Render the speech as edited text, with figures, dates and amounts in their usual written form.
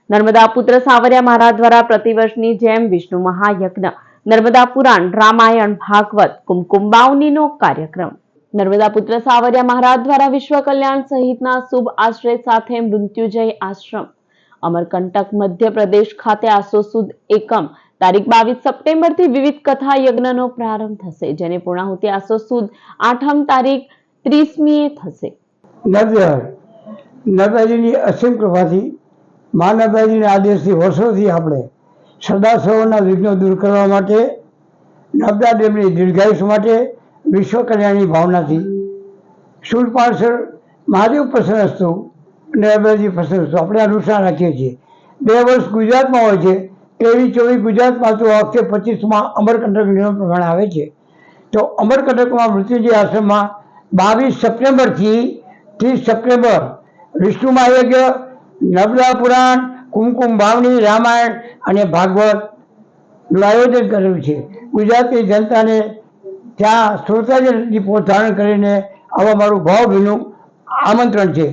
નર્મદા પુત્ર સાવરિયા મહારાજ દ્વારા પ્રતિવર્ષની જેમ વિષ્ણુ મહાયજ્ઞ, નર્મદા પુરાણ, રામાયણ, ભાગવત, કુમકુમ બાવનીનો કાર્યક્રમ. નર્મદા પુત્ર સાવરિયા મહારાજ દ્વારા વિશ્વ કલ્યાણ સહિતના શુભ આશ્રય સાથે મૃત્યુંજય આશ્રમ અમરકંટક મધ્યપ્રદેશ ખાતે આસો સુદ એકમ તારીખ 22 સપ્ટેમ્બરથી વિવિધ કથા યજ્ઞનો પ્રારંભ થશે, જેની પૂર્ણાહુતિ આસો સુદ 8મ તારીખ 30મીએ થશે. નર્મદાજીની અસીમ કૃપાથી મા નર્મદાજીના આદેશથી વર્ષોથી આપણે સરદાર સરોવરના વિઘ્નો દૂર કરવા માટે, નર્મદા ડેમની દીર્ઘાયુષ માટે, વિશ્વ કલ્યાણની ભાવનાથી શૂરપાણસર મહાદેવ પ્રસન્ન અસ્તુ, નર્મદાજી પ્રસન્ન અસ્તુ આપણે અનુષ્ઠાન રાખીએ છીએ. 2 વર્ષ ગુજરાતમાં હોય છે, 23-24 ગુજરાતમાં, તો આ વખતે 25માં અમરકંટક નિયમ પ્રમાણે આવે છે. તો અમરકંટકમાં મૃત્યુંજય આશ્રમમાં 22 સપ્ટેમ્બરથી 30 સપ્ટેમ્બર વિષ્ણુ મહાયજ્ઞ, નર્મદા પુરાણ, કુમકુમ બાવની, રામાયણ અને ભાગવતનું આયોજન કરેલું છે. ગુજરાતની જનતાને ત્યાં શ્રોતાજી ધારણ કરીને આવવા મારું ભાવભીનું આમંત્રણ છે.